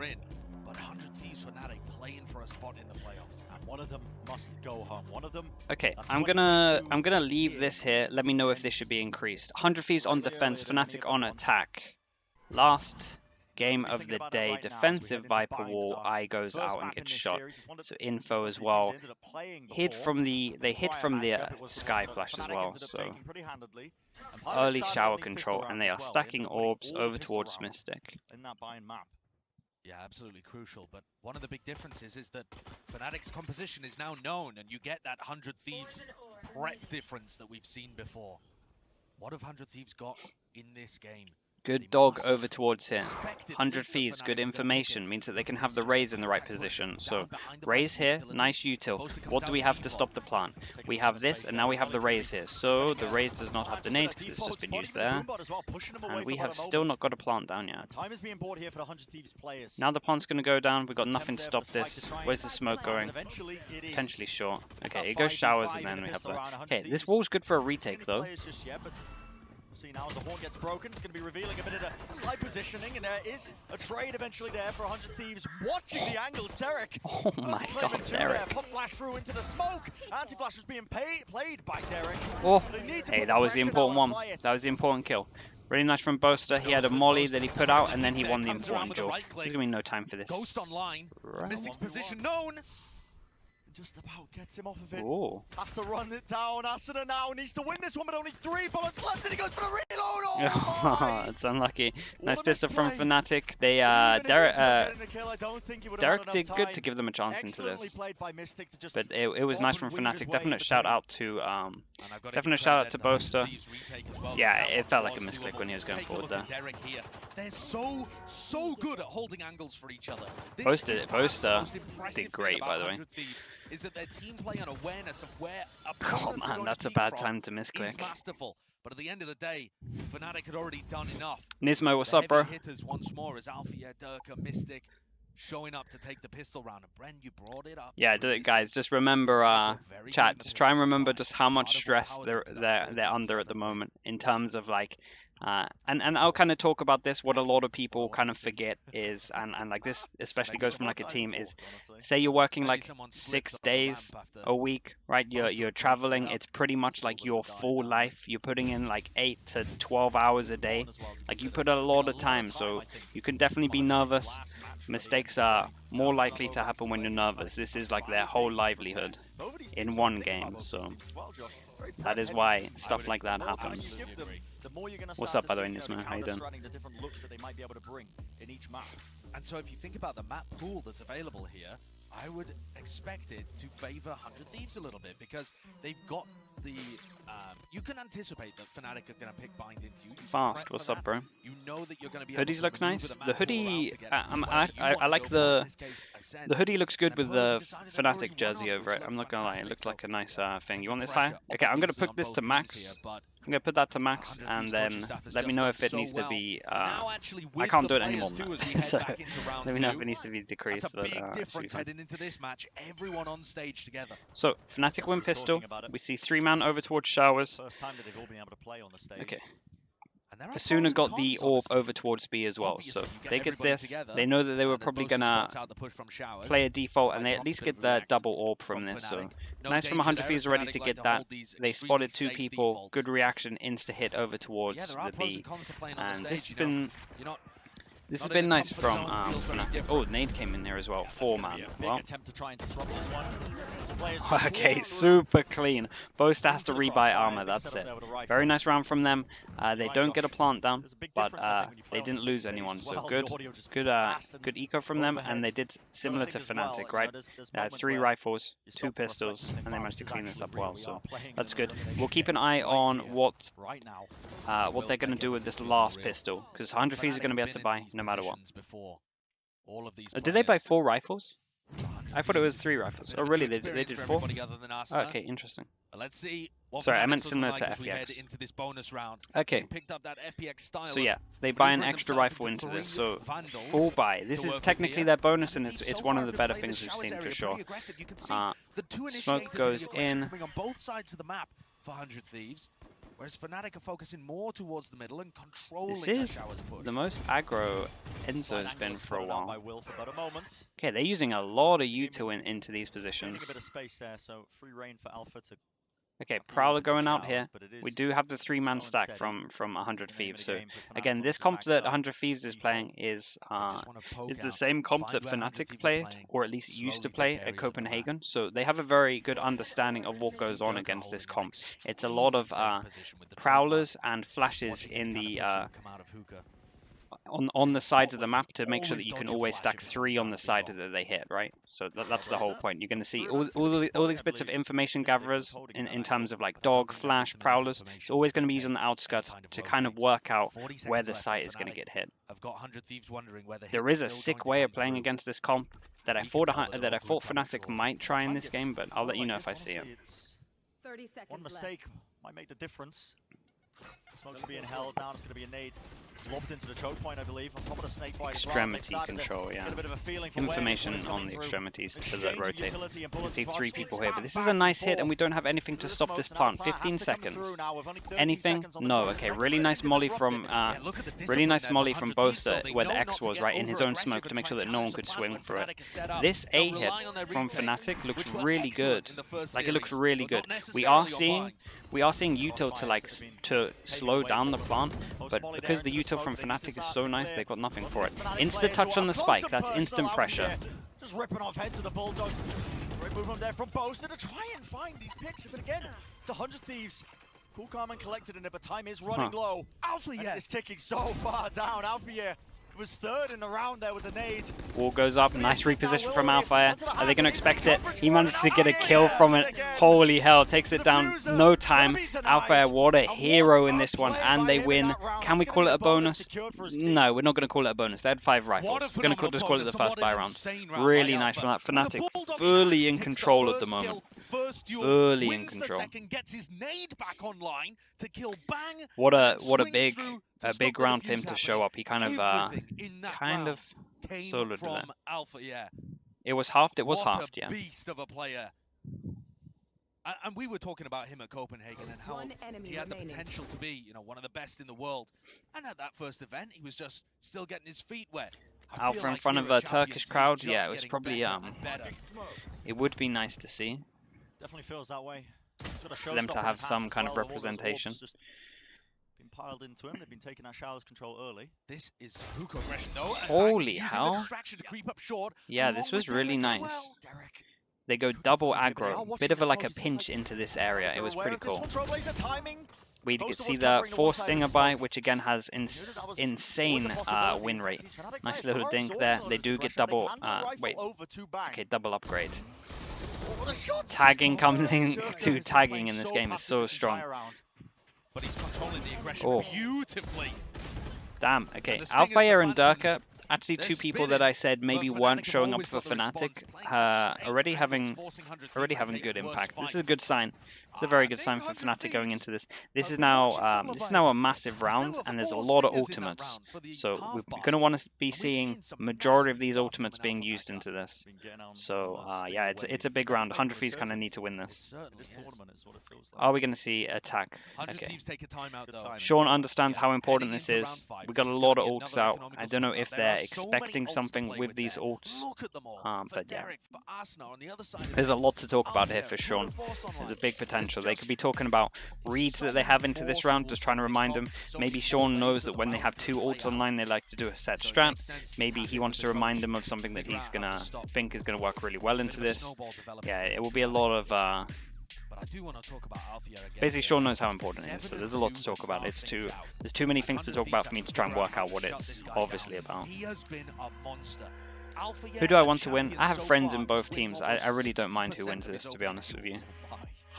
are in. But 100 Thieves Fnatic playing for a spot in the playoffs, and one of them must go home. One of them. Okay, I'm gonna leave this here. Let me know if this should be increased. 100 Thieves on defense, Fnatic on attack. Last game of the day, defensive Viper wall. I goes out and gets shot. So info as well. They hid from the sky flash as well. So early shower control, and they are stacking orbs over towards Mystic. Yeah, absolutely crucial. But one of the big differences is that Fnatic's composition is now known, and you get that 100 Thieves prep difference that we've seen before. What have 100 Thieves got in this game? Good dog over towards here. 100 Thieves, good information, means that they can have the Raze in the right position. So, Raze here, nice util. What do we have to stop the plant? We have this, and now we have the Raze here. So, the Raze does not have the nade, because it's just been used there. And we have still not got a plant down yet. Now the plant's going to go down, we've got nothing to stop this. Where's the smoke going? Potentially short. Okay, it goes showers, and then we have the... Okay, this wall's good for a retake, though. See now as the horn gets broken, it's going to be revealing a bit of a slight positioning, and there is a trade eventually there for 100 Thieves. Watching the angles, Derek. Oh my god, Derek. Pop flash through into the smoke. Anti-flash was being played by Derek. Oh, hey, that was the important one. That was the important kill. Really nice from Boaster. He had a molly that he put out, and then he won the important duel. There's going to be no time for this. Ghost online. Mystic's position known. Just about gets him off of it. Ooh. Has to run it down. Asuna now needs to win this one, but only 3 bullets left, and he goes for the reload. Oh, it's unlucky. Nice pistol from Fnatic. They Derek did good to give them a chance into this. But it was nice from Fnatic. Definite shout out to Boaster. Yeah, it felt like a misclick when he was going forward there. They're so good at holding angles for each other. Boaster did great, by the way. Is that their team play on awareness of where oh man, that's a bad time to misclick. Masterful, but at the end of the day, Fnatic had already done enough. Nismo, what's up, bro? Hitters once more as Alpha, Durka, Mystic showing up to take the pistol round. And Bren, you brought it up. Yeah, guys, just remember, chat, just try and remember just how much stress they're under at the moment in terms of like. And I'll kind of talk about this. What a lot of people kind of forget is, and like this especially goes from like a team, is say you're working like 6 days a week, right? You're traveling. It's pretty much like your full life. You're putting in like 8 to 12 hours a day. Like you put a lot of time, so you can definitely be nervous. Mistakes are more likely to happen when you're nervous. This is like their whole livelihood in one game, so that is why stuff like that happens. What's up, by the way, Nismo? How you doing? And so if you think about the map pool that's available here, I would expect it to favor 100 Thieves a little bit, because they've got the... you can anticipate that Fnatic are going to pick bind into you. Fast, what's up, bro? You know that you're going to be hoodies look nice. The hoodie, I like the hoodie looks good with the Fnatic jersey over it. I'm not going to lie, it looks like a nice thing. You want this high? Okay, I'm going to put this to max. I'm going to put that to max, and then let me know if it needs to be... I can't do it anymore than that. So let me know if it needs to be decreased. Into this match, everyone on stage together. So, Fnatic win pistol. We see 3-man over towards showers. Okay. Asuna got the orb over towards B as well, so they get this. They know that they were probably gonna play a default, and they at least get the double orb from this. So nice from 100 Thieves already to get that. They spotted 2 people. Good reaction, insta hit over towards the B, and this has been nice from Fnatic. Oh, nade came in there as well. 4-man. Well. Okay, super clean. Boaster has to rebuy armor, that's it. Very nice round from them. They don't get a plant down, but they didn't lose anyone, so good eco from them, and they did similar to Fnatic, right? 3 rifles, 2 pistols, and they managed to clean this up well, so that's good. We'll keep an eye on what they're going to do with this last pistol, because 100 Thieves are going to be able to buy no matter what. Did they buy 4 rifles? I thought it was 3 rifles. Oh, really? They did 4? Oh, okay, interesting. Let's see. Sorry, I meant similar to FPX. Okay. So yeah, they buy an extra rifle into this. So full buy. This is technically their bonus, and it's one of the better things we've seen for sure. Smoke goes in. Whereas Fnatic are focusing more towards the middle and controlling This that is Shower's push. the most aggro Enzo has been for a while. By Will for about a moment. Okay, they're using a lot of util into these positions. Gaining a bit of space there, so free reign for Alpha to. Okay, Prowler going out here. We do have the 3-man stack from 100 Thieves. So again, this comp that 100 Thieves is playing is the same comp that Fnatic played, or at least used to play at Copenhagen. So they have a very good understanding of what goes on against this comp. It's a lot of Prowlers and flashes in the on the sides of the map to make sure that you can always stack 3 on the side that they hit, right? So that's the whole point. You're going to see all these bits of information gatherers in terms of like dog, flash, prowlers. It's always going to be used on the outskirts to kind of work out where the site is going to get hit. There is a sick way of playing against this comp that I thought Fnatic might try in this game, but I'll let you know if I see it. 30 seconds One mistake might make the difference. Smoke's being held down. It's going to be a nade. Lobbed into the choke point, I believe. On top of the snake bite. Extremity control, yeah. Information on the extremities to rotate. You can see 3 people here, but this is a nice hit, and we don't have anything to stop this plant. 15 seconds. Anything? No. Okay, really nice molly from Bosa, where the X was, right, in his own smoke to make sure that no one could swing through it. This A hit from Fnatic looks really good. Like, it looks really good. We are seeing util to slow down the plant, but because the util from Fnatic is so nice, they've got nothing for it. Insta touch on the spike, that's instant pressure. Just ripping off head to the Bulldog. Great movement there from Bosa to try and find these picks. But again, it's 100 Thieves. Cool, calm, and collected in it, but time is running low. Alpha is ticking so far down. Alpha was 3rd in the round there with the nade. Wall goes up, nice reposition from Alpha. Are they going to expect it? He manages to get a kill from it. Holy hell, takes it down, no time. Alpha, what a hero in this one, and they win. Can we call it a bonus? No, we're not going to call it a bonus. They had 5 rifles. We're going to just call it the first buy round. Really nice from that. Fnatic fully in control at the moment. Fully in control. What a big round for him to show up. He kind of soloed it. It was halved. It was halved. Yeah. Beast of a player. And we were talking about him at Copenhagen and how he had the potential to be, one of the best in the world. And at that first event, he was just still getting his feet wet. Alpha in front of a Turkish crowd. Yeah, it was probably it would be nice to see. Definitely feels that way. For them to have some kind of representation. Been piled into him. They've been taking that Shower's control early. This is hook aggression though. Holy hell! Yeah, this was really nice. They go double aggro, bit of a pinch into this area. It was pretty cool. We could see the 4 stinger buy, which again has insane win rate. Nice little dink there. They do get double. Double upgrade. Tagging coming to tagging in this game is so strong. But he's controlling the aggression beautifully. Damn. Okay, Alphair and Durka, actually 2 people that I said maybe weren't showing up for Fnatic, already having good impact. This is a good sign. It's a very good sign for Fnatic going into this. This is now a massive round, and there's a lot of ultimates. So we're going to want to be seeing majority of these ultimates being used into this. So yeah, it's a big round. 100 Thieves kind of need to win this. Are we going to see attack? Okay. Sean understands how important this is. We got a lot of ults out. I don't know if they're expecting something with these ults, but yeah, there's a lot to talk about here for Sean. There's a big potential. They could be talking about reads that they have into this round, just trying to remind them. Maybe Sean knows that when they have 2 ults online, they like to do a set strat. Maybe he wants to remind them of something that he's gonna think is gonna work really well into this. Yeah, it will be a lot of. Basically, Sean knows how important it is, so there's a lot to talk about. There's too many things to talk about for me to try and work out what it's obviously about. Who do I want to win? I have friends in both teams. I really don't mind who wins this, to be honest with you.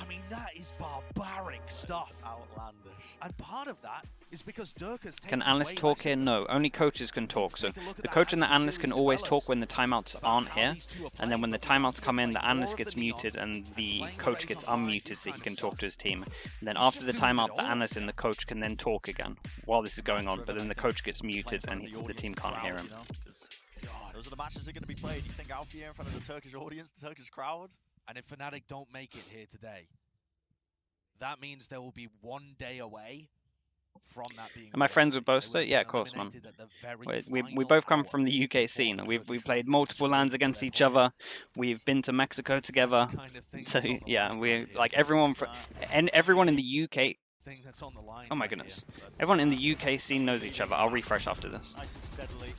I mean, that is barbaric stuff. Outlandish. And part of that is because Durka's Can analysts talk here? No, only coaches can talk. So the coach and the analyst can always talk when the timeouts aren't here. And then when the timeouts come in, the analyst gets muted and the coach gets unmuted so he can talk to his team. And then after the timeout, the analyst and the coach can then talk again while this is going on. But then the coach gets muted and the team can't hear him. Those are the matches that are going to be played. You think Alfie in front of the Turkish audience, the Turkish crowd? And if Fnatic don't make it here today, that means there will be 1 day away from that being. Am I friends with Boaster? Yeah, of course, man. We both come from the UK scene, and we played multiple LANs against each other. We've been to Mexico together. So yeah, we like everyone in the UK. Oh my goodness, everyone in the UK scene knows each other. I'll refresh after this. Nice and steadily.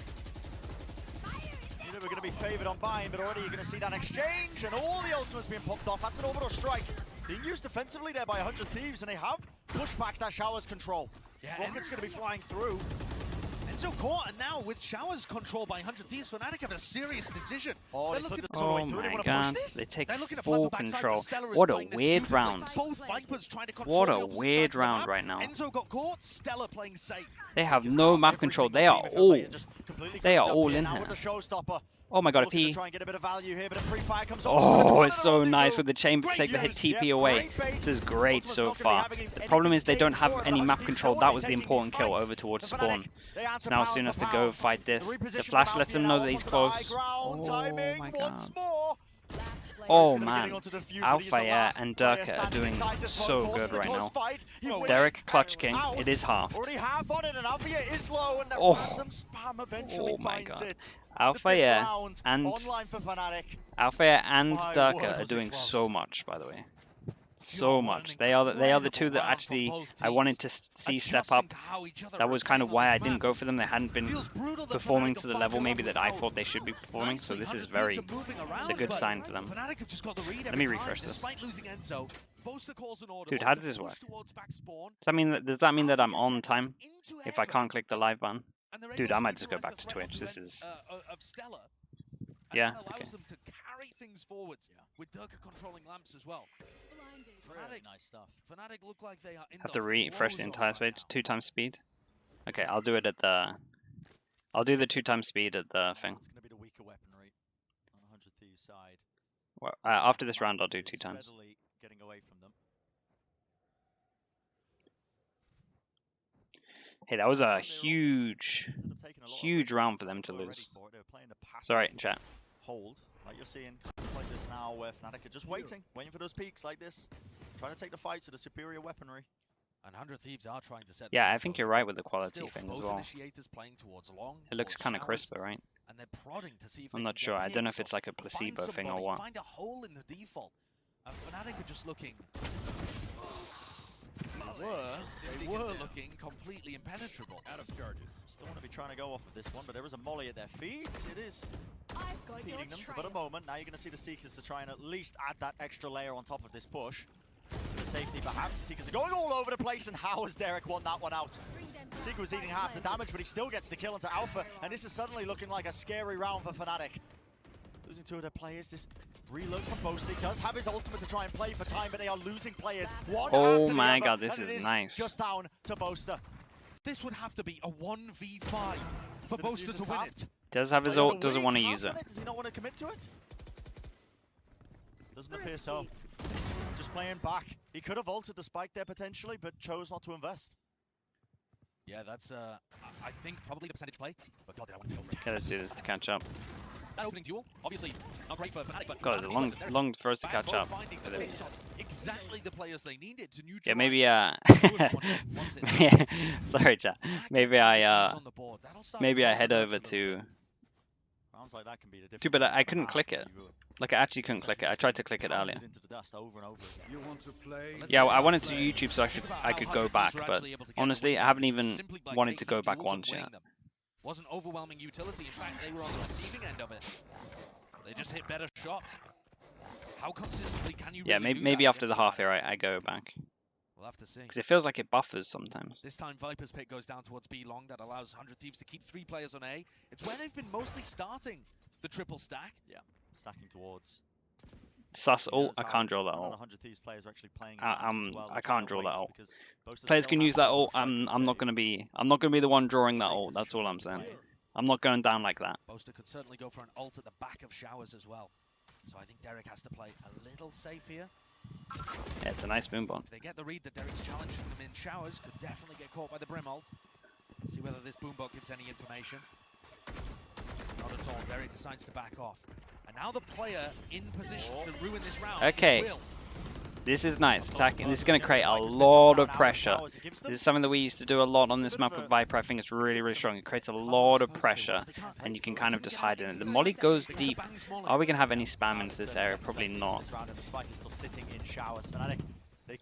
We're going to be favoured on buying, but already you're going to see that exchange, and all the ultimates being popped off. That's an orbital strike. Being used defensively there by 100 Thieves, and they have pushed back that Showers control. Yeah, Rocket's going to be flying through. Enzo caught, and now with Showers control by 100 Thieves, Fnatic have a serious decision. Oh my god, they take full control. What a weird round. What a weird round right now. Enzo got caught, Stellar playing safe. They have no map control. They are all in here. Oh my god, if he... Oh, it's so nice with the chamber to take the hit TP away. This is great so far. The problem is they don't have any map control. That was the important kill over towards spawn. So now Soon has to go fight this. The flash lets him know that he's close. Oh my god. Oh man, Alpha Air and Durka are doing so good right now. Derek Clutch King, it is half. Oh my god. Alpha Air and Durka are doing so much, by the way. So much. They are the two that actually I wanted to see step up. That was kind of why I didn't go for them. They hadn't been performing to the level maybe that I thought they should be performing. So this is it's a good sign for them. Let me refresh this. Dude, how does this work? Does that mean that I'm on time if I can't click the live button? Dude, I might just go back to Twitch. This is... Yeah, okay. Nice stuff. Have to refresh the entire page. 2 times speed. Okay, I'll do it at the... I'll do the 2 times speed at the thing. It's going to be the weaker weaponry on 100 Thieves side. Well, after this round, I'll do 2 times. Getting away from them. Hey, that was a huge round for them to lose. Sorry, chat. Hold, like you're seeing like this now, where Fnatic are just waiting for those peaks like this, trying to take the fight to the superior weaponry. And 100 Thieves are trying to set. Yeah, I think you're right with the quality thing as well. It looks kind of crisper, right? And they're prodding to see if I'm not sure. I don't know if it's like a placebo thing or what. Find a hole in the default. And Fnatic are just looking. They were looking completely impenetrable. Out of charges. Still want to be trying to go off of this one, but there is a molly at their feet. It is feeding them for the moment. Now you're going to see the Seekers to try and at least add that extra layer on top of this push. For the safety, perhaps. The Seekers are going all over the place, and how has Derek won that one out? Seeker was eating half the damage, but he still gets the kill into Alpha, and this is suddenly looking like a scary round for Fnatic. Losing 2 of their players. This reload from Boaster. He does have his ultimate to try and play for time, but they are losing players. Oh my god, this is nice. Just down to Boaster. This would have to be a 1v5 for Boaster to win it. Does have his ult, doesn't want to use it. Does he not want to commit to it? Doesn't appear so. Just playing back. He could have ulted the spike there potentially, but chose not to invest. Yeah, that's, I think, probably the percentage play. But God, I want to go for it. Okay, let's do this to catch up. That opening duel, obviously not great for Fnatic, but God, it's long for us to catch up. Exactly the players they needed to neutralize. Yeah, maybe sorry, chat. Maybe I head over to. Dude, but I couldn't click it. Like I actually couldn't click it. I tried to click it earlier. Yeah, I wanted to YouTube so I could go back, but honestly, I haven't even wanted to go back once yet. Wasn't overwhelming utility. In fact, they were on the receiving end of it. They just hit better shots. How consistently can you? Yeah, really maybe after the half here I go back. We'll have to see. Because it feels like it buffers sometimes. This time Viper's pick goes down towards B long. That allows 100 Thieves to keep 3 players on A. It's where they've been mostly starting the triple stack. Yeah, stacking towards. Sus ult, I can't draw that ult. I can't draw that ult. Players can use that ult. I'm not gonna be the one drawing that ult. That's all I'm saying. I'm not going down like that. Boaster could certainly go for an ult at the back of Showers as well. So I think Derek has to play a little safe here. Yeah, it's a nice boom-bomb. If they get the read that Derek's challenging them in Showers, could definitely get caught by the Brim ult. See whether this boom-bot gives any information. Not at all. Derek decides to back off. And now the player in position to ruin this round. Okay. This is nice. Attacking. This is going to create a lot of pressure. This is something that we used to do a lot on this map with Viper. I think it's really, really strong. It creates a lot of pressure, and you can kind of just hide in it. The molly goes deep. Are we going to have any spam into this area? Probably not.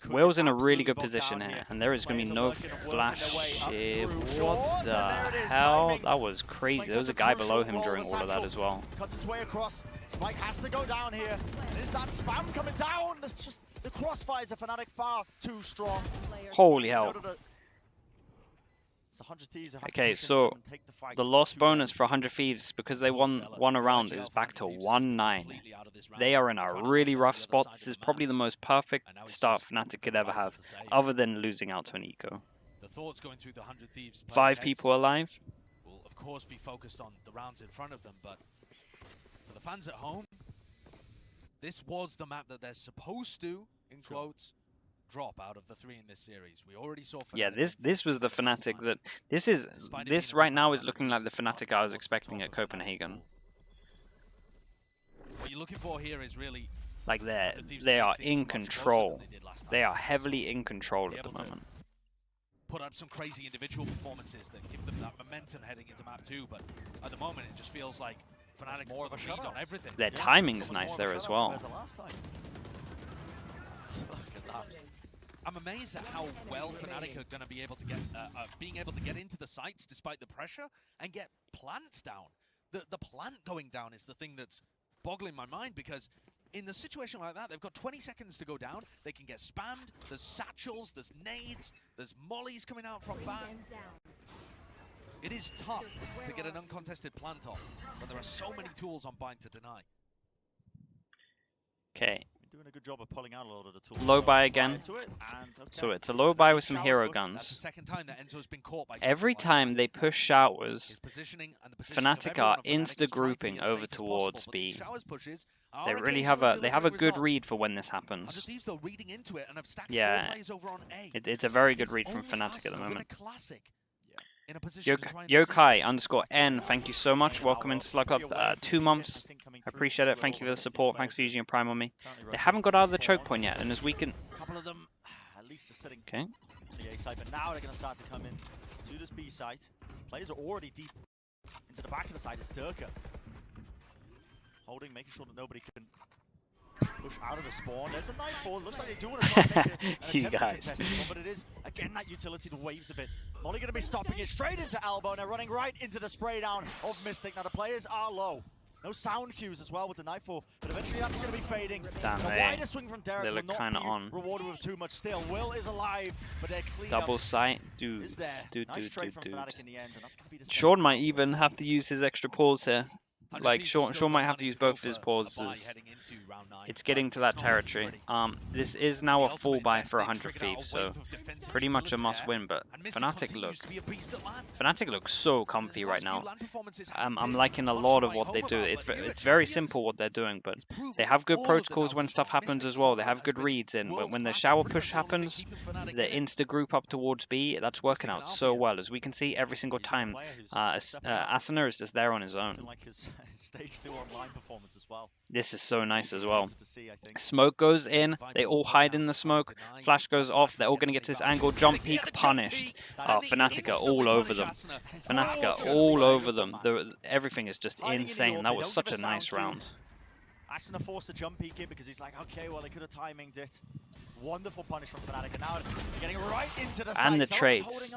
Will's in a really good position here, and there is going to be no flash here. What the hell? That was crazy. There was a guy below him during all of that as well. Cuts his way across. Spike has to go down here. And is that spam coming down? That's just the crossfires of Fnatic far too strong. Holy hell. Okay, so the loss bonus for 100 Thieves, because they won a round, is back to 1-9. They are in a really rough spot. This is probably the most perfect start Fnatic could ever have, other than losing out to an eco. 5 people alive. Will of course be focused on the rounds in front of them, but for the fans at home, this was the map that they're supposed to, in quotes, drop out of the 3 in this series. We already saw Fnatic. Yeah, this was the Fnatic that this right now is looking like the Fnatic I was expecting at Copenhagen. What you're looking for here is really like they are in control. They are heavily in control at the moment. Put up some crazy individual performances that give them that momentum heading into map 2, but at the moment it just feels like Fnatic more of a lead on everything. Their timing is nice there as well. I'm amazed at how well Fnatic are going to be able to get, being able to get into the sites despite the pressure and get plants down. The plant going down is the thing that's boggling my mind, because in a situation like that, they've got 20 seconds to go down. They can get spammed. There's satchels, there's nades, there's mollies coming out from back. It is tough to get an uncontested plant off, but there are so many tools on Bind to deny. Okay. Doing a good job of pulling out a lot of the tools. Low buy again. So it's a low buy with some hero guns. Every time they push showers, Fnatic are insta-grouping over towards B. They really have a good read for when this happens. Yeah, it's a very good read from Fnatic at the moment. Yokai_N, thank you so much. Welcome into Slug Up. 2 months. I appreciate it. Thank you for the support. Thanks for using your Prime on me. They haven't got out of the choke point yet, and as we can. A couple of them, at least, are sitting okay. on the A side, but now they're going to start to come in to this B side. Players are already deep into the back of the side. It's Durka holding, making sure that nobody can push out of the spawn. There's a nightfall. Looks like they do want to try and make an attempt to contest this one, but it is, again, that utility, the waves a bit. Molly going to be stopping it straight into Elbow, and they're running right into the spray down of Mystic. Now the players are low. No sound cues as well with the Nightfall, but eventually that's going to be fading. Damn, the wider swing from Derek they look will kind not of be on. rewarded with too much still. Will is alive, but they're clean Double up sight, dude. Nice trade from Fnatic in the end, and that's going to be the Sean might even have to use his extra pause here. Like, Sean might have to use both of his pauses. It's getting to that territory. This is now a full buy for 100 Thieves, so pretty much a must-win, but Fnatic looks so comfy right now. I'm liking a lot of what they do. It's very simple what they're doing, but they have good protocols when stuff happens as well. They have good reads in. When the shower push happens, the insta-group up towards B, that's working out so well. As we can see every single time, Asuna is just there on his own. Stage 2 online performance as well. This is so nice as well. Smoke goes in, they all hide in the smoke, flash goes off, they're all going to get to this angle, jump peek, punished. Oh, Fnatic are all over them. Fnatic are all over them. Everything is just insane. That was such a nice round. Asuna forced to jump peek it because he's like, okay, well, they could have timinged it. Wonderful punish from Fnatic, and now they're getting right into the site. And the trades.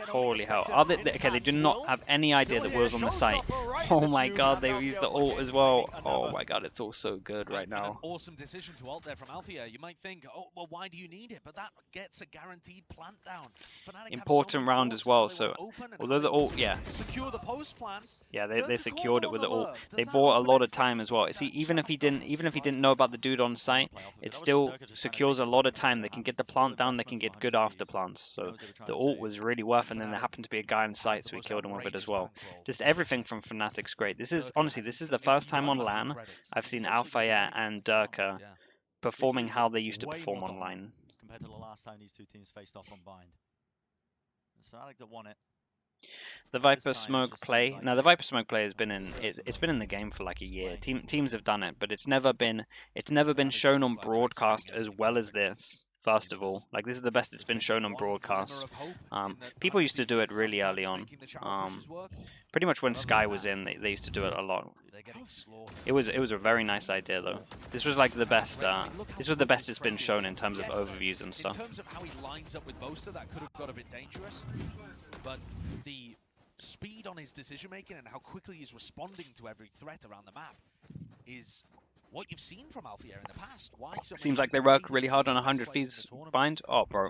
Holy hell. Okay, they do not have any idea that Will's on the site. Oh my god, they used the ult as well. Oh my god, it's all so good right now. An awesome decision to ult there from Althea. You might think, oh, well, why do you need it? But that gets a guaranteed plant down. Important round as well, so although the ult, yeah. Secure the post plant. Yeah, they secured it with the ult. They bought a lot of time as well. See, even if he didn't know about the dude on site, it still secures a lot of time. They can get the plant down, they can get good after plants. So the ult was really worth, and then there happened to be a guy in sight, so we killed him with it as well. Just everything from Fnatic's great. This is honestly, this is the first time on LAN I've seen Althea and Durka performing how they used to perform online. Compared to the last time these two teams faced off on Bind. It's Fnatic that won it. The Viper Smoke play. Now the Viper Smoke play has been in. It's been in the game for like a year. Teams have done it, but it's never been shown on broadcast as well as this. First of all, like this is the best it's been shown on broadcast. People used to do it really early on. Pretty much when Sky was in, they used to do it a lot. It was a very nice idea though. This was like the best. This was the best it's been shown in terms of overviews and stuff. In terms of how he lines up with Boaster, that could have got a bit dangerous, but the speed on his decision making and how quickly he's responding to every threat around the map is what you've seen from Alphier in the past. Why so Seems like they work really hard on 100 feeds bind. Oh, bro.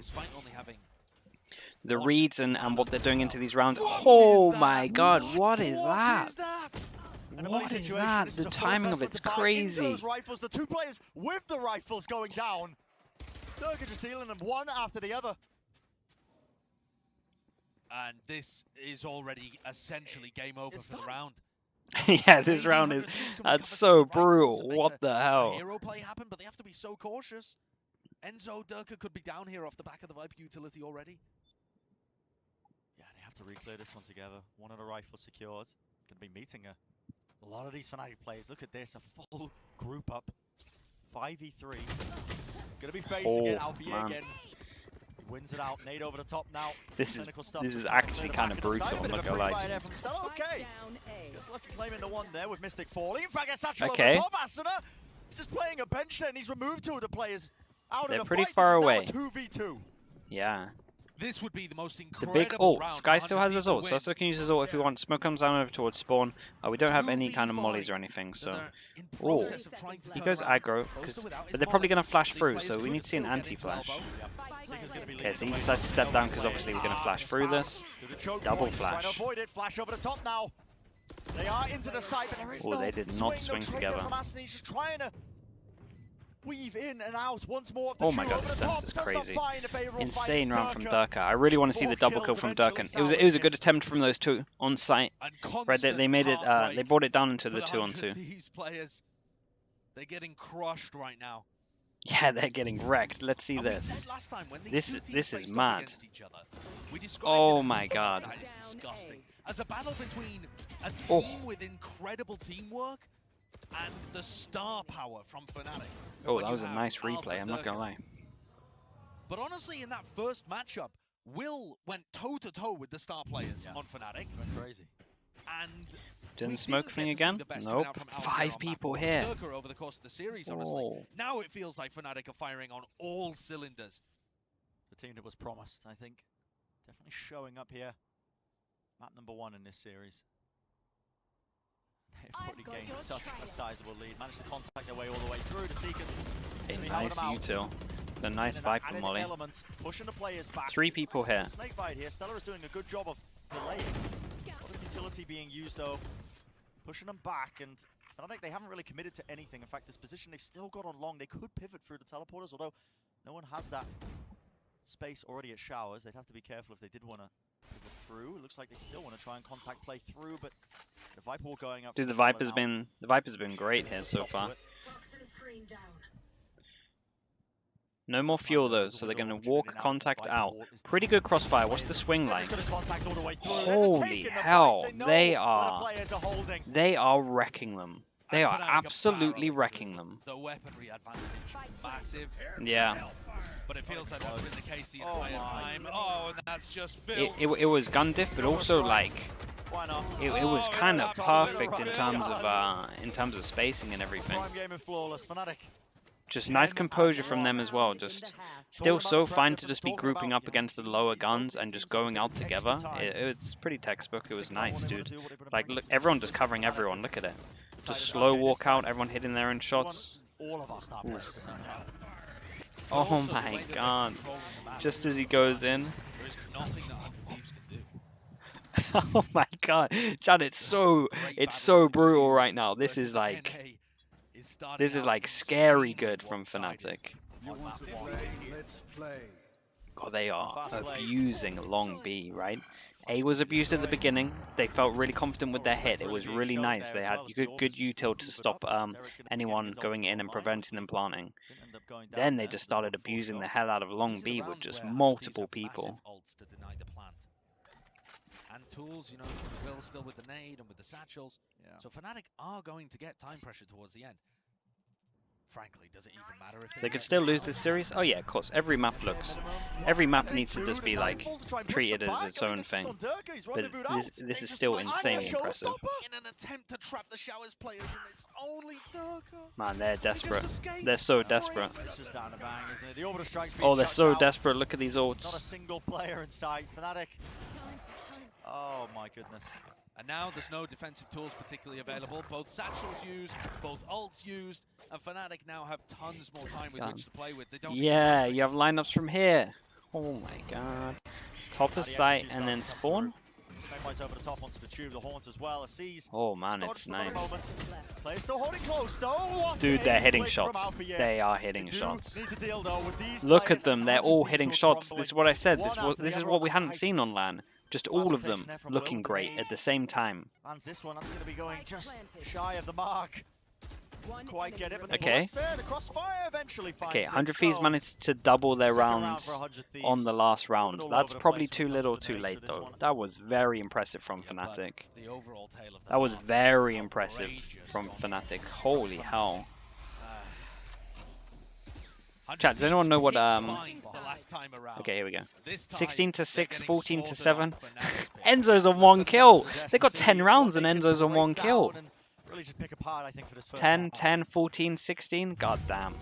The reads and what they're doing into these rounds. Oh my god, what is that? What is that? The timing of it's crazy. The two players with the rifles going down. Durka just dealing them one after the other. And this is already essentially game over for the round. Yeah, this round is that's so brutal. What the hell? Hero play happened, but they have to be so cautious. Enzo Durka could be down here off the back of the Viper utility already. Yeah, they have to reclear this one together. One of the rifles secured. Gonna be meeting a lot of these Fnatic players. Look at this, a full group up. 5v3. Gonna be facing it. Alphier again. Wins it out. Nade over the top now. This is actually kind of brutal. I'm not gonna lie to you. Okay. Just left claiming the one there with Mystic falling. In fact, it's actually okay. over the top. Asuna. He's just playing a bench there, and he's removed two of the players out They're of the pretty fight. far away. 2v2. Yeah. This would be the most It's a incredible big ult. round. Sky still has his ult, so Sasa can use his ult if he wants. Smoke comes down over towards spawn. We don't have any kind of mollies or anything, so. Oh, he goes aggro, but they're probably going to flash through, so we need to see an anti-flash. Okay, so he decides to step down because obviously we're going to flash through this. Double flash. Flash over the top now. They are into the side, but there is they did not swing together. He's just trying to weave in and out once more. Oh my god, this sense is crazy. Insane round from Durka. I really want to see the double kill from Durka. It was a good attempt from those two on site. Right, they made it. They brought it down into the 2-on-2. These players, they're getting crushed right now. Yeah, they're getting wrecked. Let's see this. This is mad. Oh my god. That is disgusting. As a battle between a team with incredible teamwork and the star power from Fnatic. Oh, that was a nice replay, I'm not gonna lie. But honestly, in that first matchup, Will went toe-to-toe with the star players on Fnatic. Went crazy. And didn't smoke thing again? Nope. 5 people here. Over the course of the series, honestly. Now it feels like Fnatic are firing on all cylinders. The team that was promised, I think. Definitely showing up here. Map number 1 in this series. They've already gained such a sizable lead. Managed to contact their way all the way through the Seekers. A nice util. The nice Viper molly. Pushing the players back. 3 people here. Snakebite here. Stella is doing a good job of delaying. A lot of utility being used though. Pushing them back, and I don't think they haven't really committed to anything. In fact, this position they've still got on long. They could pivot through the teleporters, although no one has that space already at Showers. They'd have to be careful if they did want to pivot through. It looks like they still want to try and contact play through, but the Viper wall going up. Dude, the Viper's been great here so far. No more fuel though, so they're going to walk contact out. Pretty good crossfire. What's the swing like? Holy hell, they are wrecking them. They are absolutely wrecking them. The weaponry advantage, massive. Yeah. But it feels like that was the case the entire time. Oh, and that's just filth. It was gun diff, but also like it was kind of perfect in terms of spacing and everything. Just nice composure from them as well. Just still so fine to just be grouping up against the lower guns and just going out together. It's pretty textbook. It was nice, dude. Like, look, everyone just covering everyone. Look at it. Just slow walk out. Everyone hitting their own shots. Oh my god! Just as he goes in. Oh my god, Chad! It's so brutal right now. This is like scary good from Fnatic. God, they are abusing long B, right? A was abused at the beginning. They felt really confident with their hit. It was really nice. They had good util to stop anyone going in and preventing them planting. Then they just started abusing the hell out of long B with just multiple people. and tools. You know, Will still with the nade and with the satchels. Yeah. So Fnatic are going to get time pressure towards the end. Frankly, does it even matter if They could still lose this series? Oh yeah, of course. Every map needs to just be like treated as its own thing. But this is still insanely impressive. In an attempt to trap the Showers players, and it's only Durka. Man, they're desperate. They're so desperate. It's just down the bang, isn't it? The orbital strike's being Oh, they're chucked so out. desperate. Look at these Not a ults. single player in sight. Fnatic. Oh my goodness. And now there's no defensive tools particularly available. Both satchels used, both ults used, and Fnatic now have tons more time with which to play with. They don't Yeah, you have lineups from here. Oh my god. Top of site and then spawn? Over the top onto the tube, the Haunt as well. Oh man, it's nice. Players still holding close though. Dude, they're hitting shots. They are hitting shots. Look at them, they're all hitting shots. This is what I said. This is what we hadn't seen on LAN. Just all of them looking great at the same time. Lands this one, that's going to be going just shy of the mark. Quite get it, but okay. The crossfire eventually finds Okay, 100 Thieves managed to double their rounds on the last round. That's probably too little too late though. That was very impressive from Fnatic. That was very impressive from Fnatic. Holy hell. Chat, does anyone know what okay, here we go. 16-6, 14-7. Enzo's on 1 kill. They got 10 rounds and Enzo's on 1 kill. Really just pick apart, I think, for this first 10, 10, 14, 16. God damn.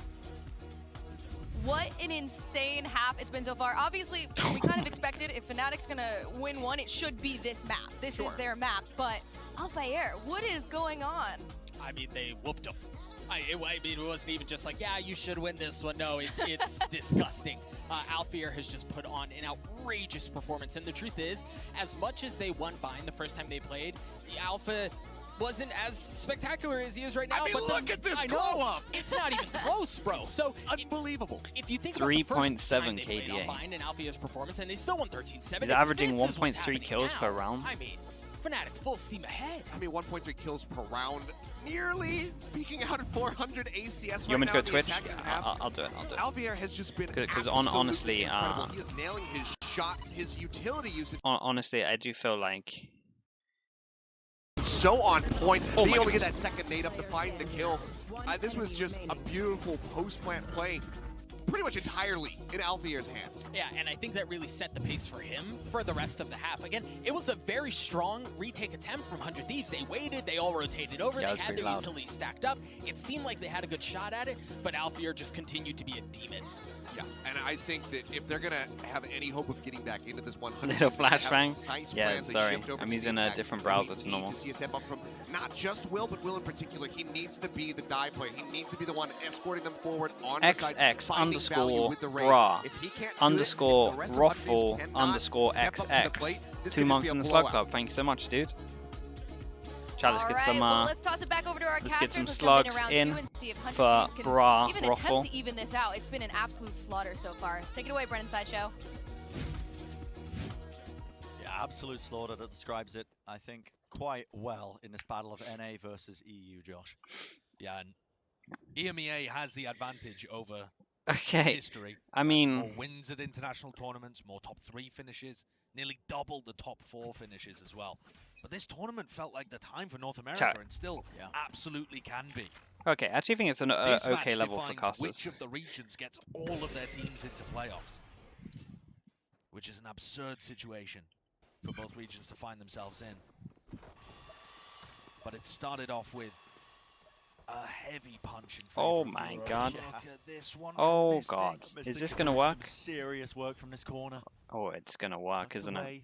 What an insane half it's been so far. Obviously, we kind of expected if Fnatic's gonna win one, it should be this map. This is their map, but Alpha Air, what is going on? I mean, they whooped them. I mean, it wasn't even just like, yeah, you should win this one. No, it's disgusting. Alpha Air has just put on an outrageous performance, and the truth is, as much as they won Bind the first time they played, the Alpha wasn't as spectacular as he is right now. I mean, but look at this glow up! It's not even close, bro. So unbelievable. If you think about the first time they played on KDA. Bind and Alpha Air's performance, and they still won 13-7. He's averaging 1.3 kills per round. I mean, Fnatic full steam ahead. I mean, 1.3 kills per round, nearly peaking out at 400 ACS. You want me to go Twitch? I'll do it. Alpha Air has just been because honestly, incredible. He is nailing his shots, his utility usage. Honestly, I do feel like so on point. Being able to get that second nade up to find the kill. This was just a beautiful post-plant play, pretty much entirely in Alpha Air's hands. Yeah, and I think that really set the pace for him for the rest of the half. Again, it was a very strong retake attempt from 100 Thieves. They waited, they all rotated over, they had their utility stacked up. It seemed like they had a good shot at it, but Alpha Air just continued to be a demon. Yeah, and I think that if they're going to have any hope of getting back into this 100, little flashbang. Yeah, sorry, I'm using a different browser to normal. To see a step up from not just Will, but Will in particular. He needs to be the dive player. He needs to be the one escorting them forward on the sides, XX_bra _ Roffle _ XX. 2 months in the Slug Club. Thank you so much, dude. Chat, let's get some. Well, let's toss it back over to our let's get some casters. slugs in for Bra even Roffle. Attempt to even this out. It's been an absolute slaughter so far. Take it away, Brennan Sideshow. Yeah, absolute slaughter. That describes it, I think, quite well in this battle of NA versus EU, Josh. Yeah, and EMEA has the advantage over history. I mean, more wins at international tournaments, more top 3 finishes, nearly double the top 4 finishes as well. But this tournament felt like the time for North America, and still absolutely can be. Okay, I actually think it's an okay level for casters. Which of the regions gets all of their teams into playoffs, which is an absurd situation for both regions to find themselves in. But it started off with a heavy punch in favor. Oh my god. Look at this one. Oh god. Is this gonna work? Serious work from this corner. Oh, it's gonna work, isn't it?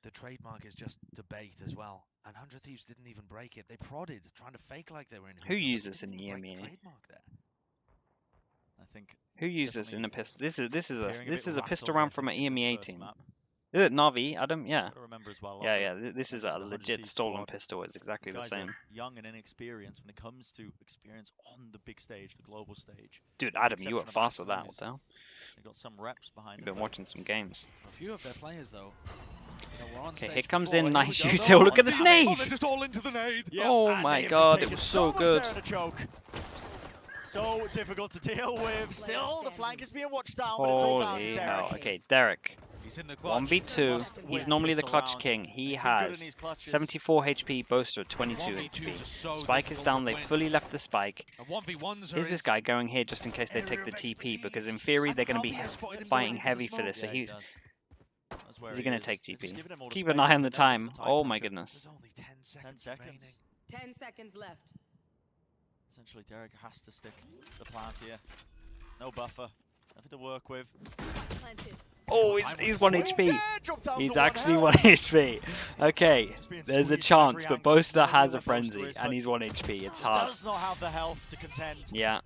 The trademark is just debate as well. And 100 Thieves didn't even break it. They prodded, trying to fake like they were in. Who uses an EMEA? I think. Who uses in a pistol? This is a pistol round from an EMEA team. Is it Navi, Adam? Yeah. Yeah. This is a legit stolen pistol. It's exactly the same. Young and inexperienced when it comes to experience on the big stage, the global stage. Dude, Adam, you were fast with that. What the hell? They got some reps behind. You've been watching some games. A few of their players, though. Okay, here comes in nice util. Look at this nade! Oh, they're just all into the nade. Oh my god, it was so good. So difficult to deal with. Still, the flank is being watched down, but it's all down to Holy Derek. hell. Okay, Derek. He's in the clutch. 1v2. He's normally the clutch king. He has 74 HP, Boaster 22 HP. Spike is down. They fully left the spike. Is this guy going here just in case they take the TP? Because in theory they're going to be fighting heavy for this. So is he going to take TP? Keep an eye on the time. Oh my goodness. 10 seconds. 10 seconds left. Essentially, Derek has to stick the plant here. No buffer. Nothing to work with. Oh, he's 1 HP. He's actually 1 HP. Okay, there's a chance, but Boaster has a frenzy, and he's 1 HP. It's hard. Does not have the health to contend. Yeah.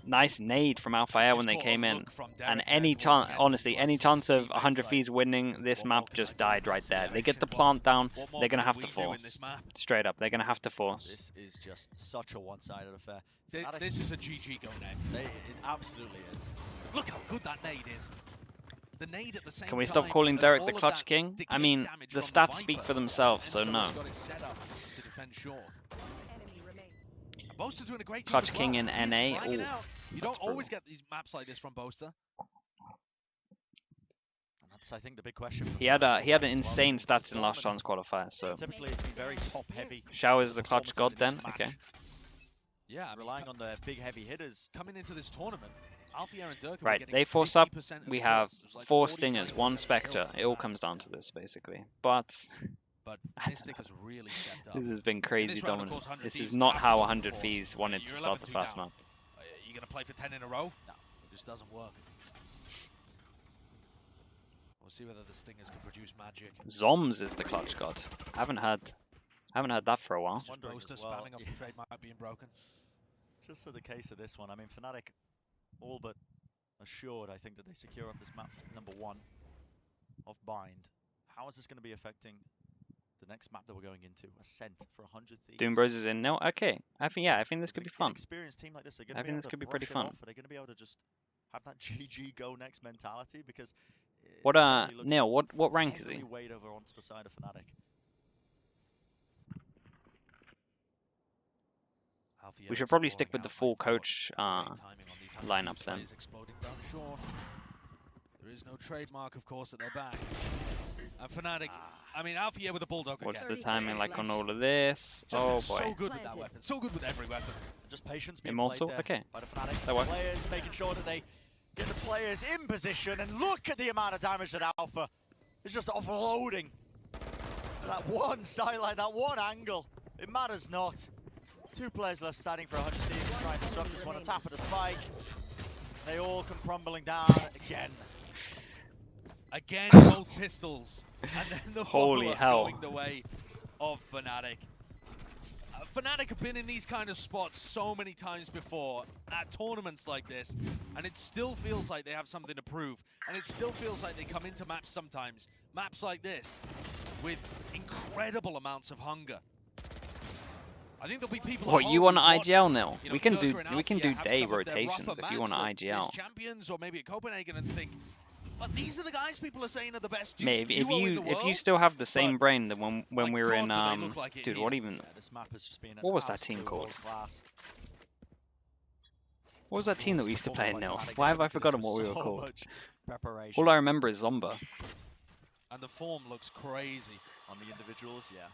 Nice nade from Alpha Air when they came in. And any chance, honestly, any chance of 100 Thieves winning this map just died right there. They get the plant down, they're going to have to force. Straight up, they're going to have to force. This is just such a one-sided affair. This is a GG go next. It absolutely is. Look how good that nade is. The nade at the same Can we stop calling Derek the Clutch King? I mean, the stats speak for themselves, so no. Boaster doing a great Clutch job King in NA. Ooh, you don't always get these maps like this from Boaster. And that's, I think, the big question. he had an insane stats in last chance qualifier, so Typically, it's been very top-heavy. Shower's the clutch god then? Okay. Yeah, I mean, relying on the big heavy hitters. coming into this tournament, Alfia and Durka Right, they force up. We have 4 Stingers, 1 Spectre. It all comes down to this, basically. But Mystic has really stepped up. this has been crazy round, of dominant. course, 100 This Thieves is not have how to 100 force. Thieves wanted to You're start 11 the first down. map. Are you going to play for 10 in a row? No, it just doesn't work. We'll see whether the Stingers can produce magic. Zoms is the clutch god. Haven't heard that for a while. Just Boaster spamming off the trademark being broken. Just to the case of this one, I mean, Fnatic all but assured, I think, that they secure up this map number 1 of Bind. How is this going to be affecting the next map that we're going into? Ascent for 100 Thieves. Doom Bros is in nil. Okay, I think this could be fun. Experienced team like this, I think this could be pretty fun. Are they going to be able to just have that GG go next mentality? Because What Neil? What rank is he? Weighed over onto the side of Fnatic. We should probably stick with the full coach lineup then. There is no trademark, of course, at their back. And Fnatic, I mean, Alfia with the Bulldog again. What's the timing like on all of this? Oh boy. So good with that weapon. So good with every weapon. Just patience being Immortal? played there Okay. by the Fnatic. That works. Players making sure that they get the players in position, and look at the amount of damage that Alpha is just offloading. That one sideline, that one angle, it matters not. 2 players left standing for 100 Thieves, trying to disrupt this one. A tap at the spike. They all come crumbling down again. Again, both pistols. And then the Holy follow-up hell. going the way of Fnatic. Fnatic have been in these kind of spots so many times before at tournaments like this, and it still feels like they have something to prove. And it still feels like they come into maps sometimes, maps like this, with incredible amounts of hunger. I think there'll be people. What, you want IGL now? You know, We can Durka do and Alfia have day some of their rotations rougher if you want maps at IGL. this Champions or maybe at Copenhagen and think, but these are the guys people are saying are the best. Mate, if duo in the you world. still have the same brain than when my we were God, in do they look like it dude, here. what even? Yeah, this map has just been an What was that team absolute called? world-class. What was that team that we used to play in now? Why have I forgotten what we were So called? much preparation. All I remember is Zomba. And the form looks crazy. On the individuals, yeah.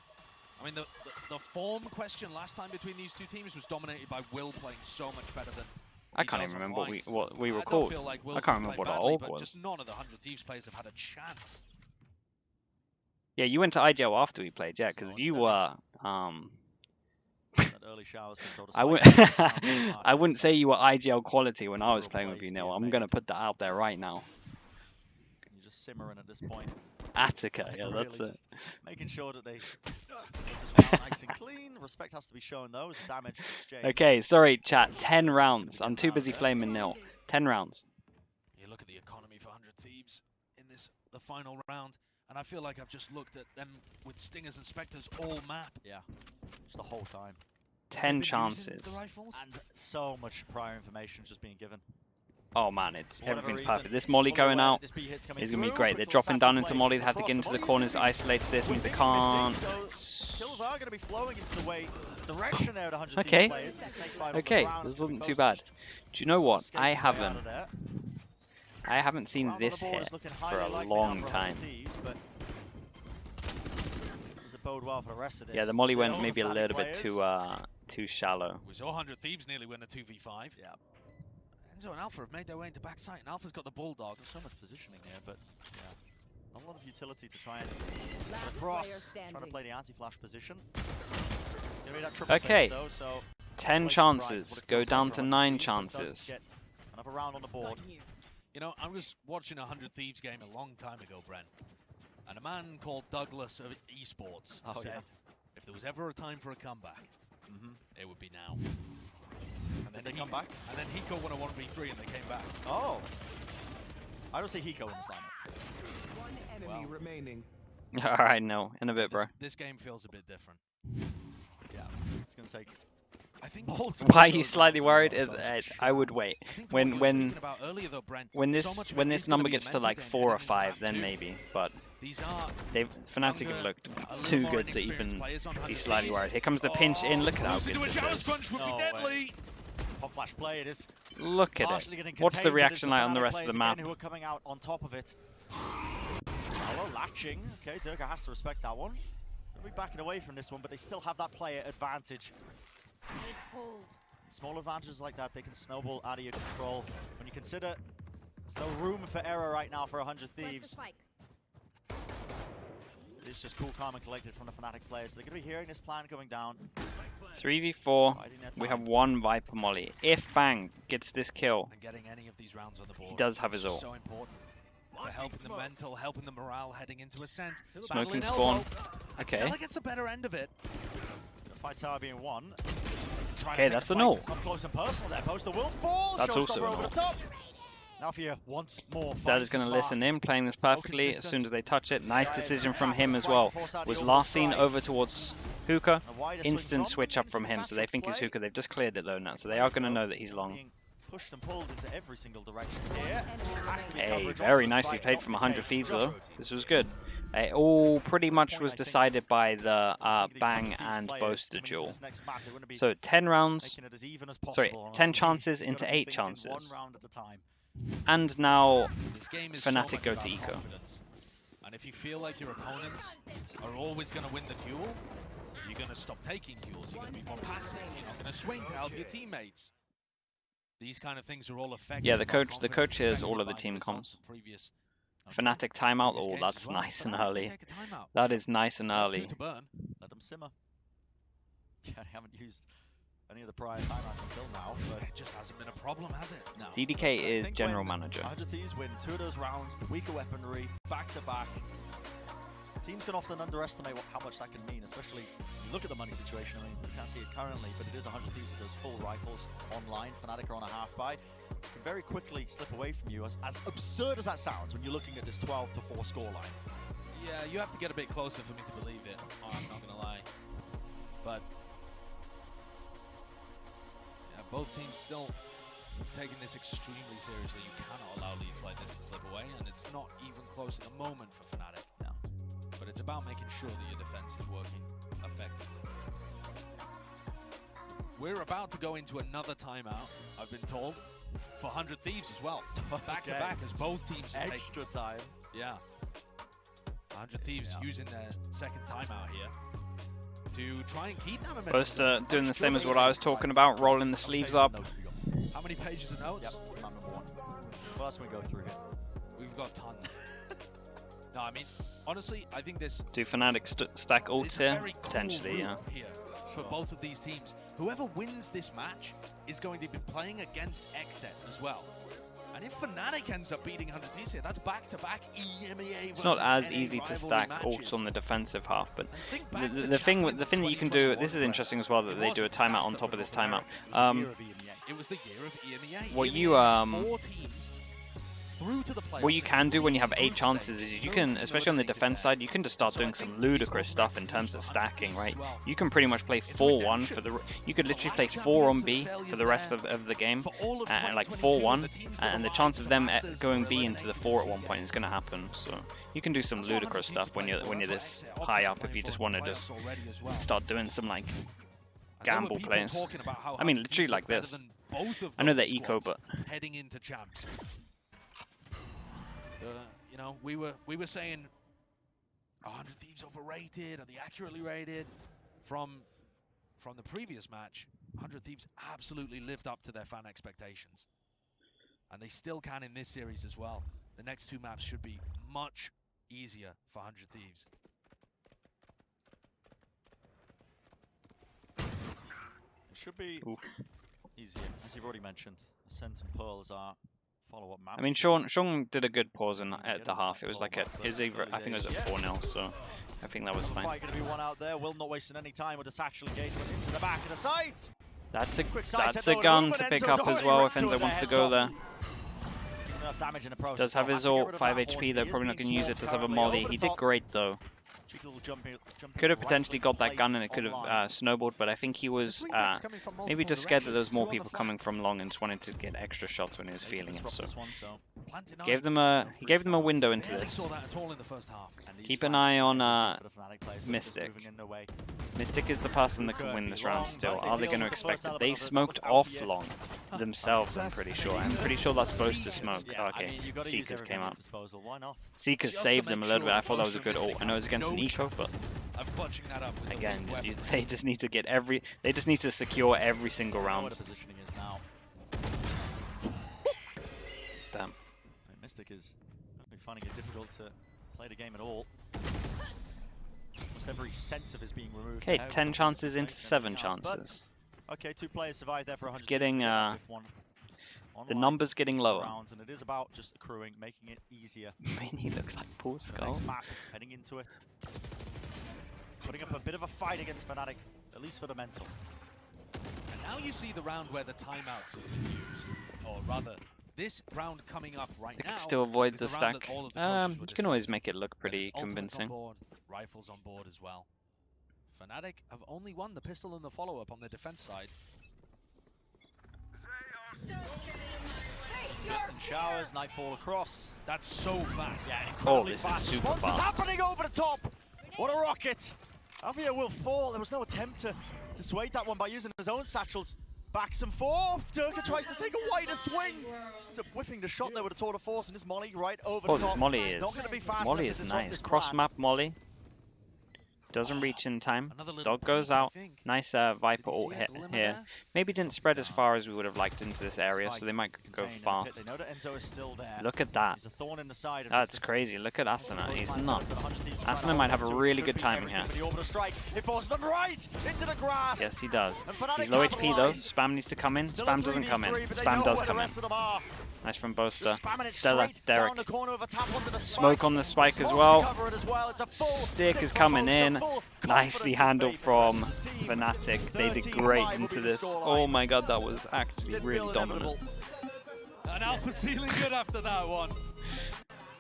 I mean, the form question last time between these two teams was dominated by Will playing so much better than I he can't does even remember online. what we were I don't called. feel like I Will's can't played remember what our badly, org but was. just none of the 100 Thieves players have had a chance. Yeah, you went to IGL after we played, yeah, because you were That early showers controlled a I spike. I wouldn't say you were IGL quality when I was playing with you, Neil. I'm gonna put that out there right now. You're just simmering at this point. Attica, Like, yeah, really that's it. just making sure that they this is nice and clean. Respect has to be shown though. It's damage exchange. Okay, sorry, chat. 10 rounds. I'm too busy flaming Nil. 10 rounds. You look at the economy for 100 Thieves in the final round, and I feel like I've just looked at them with Stingers and Spectres all map. Yeah, just the whole time. 10 They've been using chances. the rifles. And so much prior information just being given. Oh man, it's For whatever everything's reason, perfect. This Molly fully going aware out that this B hit's coming is gonna be through, great. but They're it's dropping also down into playing Molly. They have to across get into the Molly's corners, gonna be isolates this, and they within can't. so kills are going to be flowing into the way direction there. 100 Okay. players. The snake bite off the Okay, ground is this gonna be wasn't too close to bad. just Do you know what? escaping I way have out him. of there. I haven't seen this hit for a long time. Yeah, the molly went maybe a little bit too shallow. We saw 100 Thieves nearly win a 2v5. Yeah. Enzo and Alpha have made their way into backside, and Alpha's got the Bulldog. There's so much positioning here, but yeah. Not a lot of utility to try and cross, trying to play the anti-flash position. Okay, though, so 10 chances, go down to 9 chances. Another round on the board. You know, I was watching a 100 Thieves game a long time ago, Brent, and a man called Douglas of Esports said, if there was ever a time for a comeback, it would be now. And then they come back? And then Hiko won a 1v3 and they came back. Oh! I don't see Hiko in this lineup. One enemy remaining. Alright, no. In a bit, bro. This game feels a bit different. Yeah, it's going to take... I think why are you slightly worried? I would wait. When this number gets to like 4 or 5, then maybe. But Fnatic have looked too good to even be slightly worried. Here comes the pinch in. Look at how good this is. No way. Pop flash play it is. Look at it. What's the reaction like on the rest of the map? Who are coming out on top of it. Hello, latching. Okay, Durga has to respect that one. They'll be backing away from this one, but they still have that player advantage. Small advantages like that, they can snowball out of your control. When you consider there's no room for error right now for 100 Thieves. It's just cool, calm, and collected from the Fnatic players. So they're going to be hearing this plan going down. 3v4, we have 1 Viper Molly. If Bang gets this kill, and getting any of these rounds on the board, he does have his ult. So important. For helping the mental, helping the morale heading into Ascent. Smoking spawn. Okay. Stella gets the better end of it. The fight tower being won. Okay, that's an ult. Up close and personal there. Poster will fall. That's also an over ult. the top. Alfia once more. Dad is going to listen in, playing this perfectly as soon as they touch it. Nice decision from him as well. Was last seen over towards Hookah. Instant switch up from him, so they think he's Hookah. They've just cleared it though now, so they are going to know that he's long. Pushed and pulled into every single direction here. Hey, very nicely played from 100 Thieves though. This was good. It all pretty much was decided by the Bang and Boaster duel. So 10 rounds, sorry, 10 chances into 8 chances. And now Fnatic go to Eco. And if you feel like your opponents are always going to win the duel, you're going to stop taking duels, you're going to be more passive, you're not going to swing to help your teammates. These kind of things are all affected. Yeah, the coach hears all of the team comms. Fnatic timeout. Oh, that's nice and early. That is nice and early. Let them simmer. Yeah, they haven't used any of the prior timeouts until now, but it just hasn't been a problem, has it? No. DDK is general manager. 100 Thieves win 2 of those rounds, weaker weaponry, back to back. Teams can often underestimate how much that can mean, especially when you look at the money situation. I mean, you can't see it currently, but it is 100 Thieves with those full rifles online. Fnatic are on a half buy. Can very quickly slip away from you, as absurd as that sounds when you're looking at this 12-4 scoreline. Yeah, you have to get a bit closer for me to believe it. Oh, I'm not going to lie. But yeah, both teams still taking this extremely seriously. You cannot allow leads like this to slip away, and it's not even close at the moment for Fnatic. No. But it's about making sure that your defense is working effectively. We're about to go into another timeout, I've been told, for 100 Thieves as well. Back to back, as both teams have extra time. Yeah. 100 Thieves using their second timeout here to try and keep that momentum. Boaster doing the same as what I was talking about, rolling the sleeves up. How many pages of notes? Yep, number 1. What else can we go through here? We've got tons. No, I mean, honestly, I think this... Do Fnatic stack ults here? Potentially, yeah. Here for both of these teams. Whoever wins this match is going to be playing against Xset as well. And if Fnatic ends up beating 100 Thieves here, that's back-to-back EMEA. It's not as easy to stack ults on the defensive half, but the thing that you can do, this is interesting as well, that they do a timeout on top of this timeout. It was the year of EMEA. What you can do when you have 8 chances is you can, especially on the defense side, you can just start doing some ludicrous stuff in terms of stacking, right? You can pretty much play 4-1 for the... You could literally play 4 on B for the rest of the game, like 4-1, and the chance of them going B into the 4 at one point is going to happen. So you can do some ludicrous stuff when you're this high up if you just want to just start doing some like gamble plays. I mean, literally like this. I know they're eco, but... Heading into champs. You know, we were saying 100 Thieves overrated. Are they accurately rated? From the previous match, 100 Thieves absolutely lived up to their fan expectations. And they still can in this series as well. The next two maps should be much easier for 100 Thieves. It should be easier, as you've already mentioned. Ascent and Pearl is our follow-up map. I mean, Sean did a good pause at the half. It was like either, I think it was at 4-0, so I think that was fine. Going to be one out there. Will not wasting any time with a satchel engagement into the back of the site. That's a gun to pick up as well if Enzo wants to go there. Does have his ult, 5 HP though, probably not going to use it. Does have a molly. He did great though. Could have potentially got that gun and it could have snowballed, but I think he was maybe just scared that there was more people coming from long and just wanted to get extra shots when he was feeling it. So he gave them a window into this. Keep an eye on Mystic. Mystic is the person that can win this round still. Are they going to expect it? They smoked off long themselves, I'm pretty sure. I'm pretty sure that's supposed to smoke. Oh, okay, Seekers came up. Seekers saved them a little bit. I thought that was a good ult. I know it's against an eco, but again, they just need to get they just need to secure every single round. Damn. Mystic is finding it difficult to play the game at all. Almost every sense of his being removed. Okay, 10 chances into 7 chances. Okay, 2 players survived there for 100. It's getting the numbers getting lower. And it is about just accruing, making it easier. I mean, he looks like Paul Skull. Next map, heading into it. Putting up a bit of a fight against Fnatic, at least for the mental. And now you see the round where the timeouts are used, or rather, this round coming up right now. They can still avoid the stack. You can always make it look pretty convincing. Board, rifles on board as well. Fnatic have only won the pistol and the follow-up on the defense side. And showers, nightfall across. That's so fast. Yeah, incredibly this fast. is super Response fast. is happening over the top. What a rocket. Alvia will fall. There was no attempt to dissuade that one by using his own satchels. Backs and forth. Durka tries to take a wider swing. It's whiffing the shot there with a tour de force, and his molly right over the top. This molly is not going to be fast molly enough to is disrupt nice. this Cross plan. map molly. Doesn't reach in time. Dog goes out. Nice Viper ult hit here. Maybe didn't spread as far as we would have liked into this area, so they might go fast. They know that Enzo is still there. Look at that. He's a thorn in the side of That's crazy. Look at Asuna. He's nuts. Asuna might have a really good timing here. It forces them right into the grass. Yes, he does. He's low HP though. Spam needs to come in. Spam doesn't come in. Spam does come in. Nice from Boaster. Stella, Derek. Smoke on the spike as well. Stick is coming in. Nicely handled from Fnatic. They did great into this. Oh my god, that was actually really dominant. And Alpha's feeling good after that one.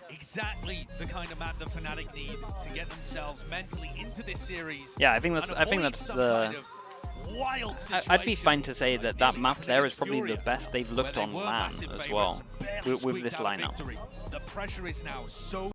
Exactly the kind of map that Fnatic need to get themselves mentally into this series. Yeah, I think that's the. I'd be fine to say that that map there is probably the best they've looked on LAN as well with this lineup. The pressure is now so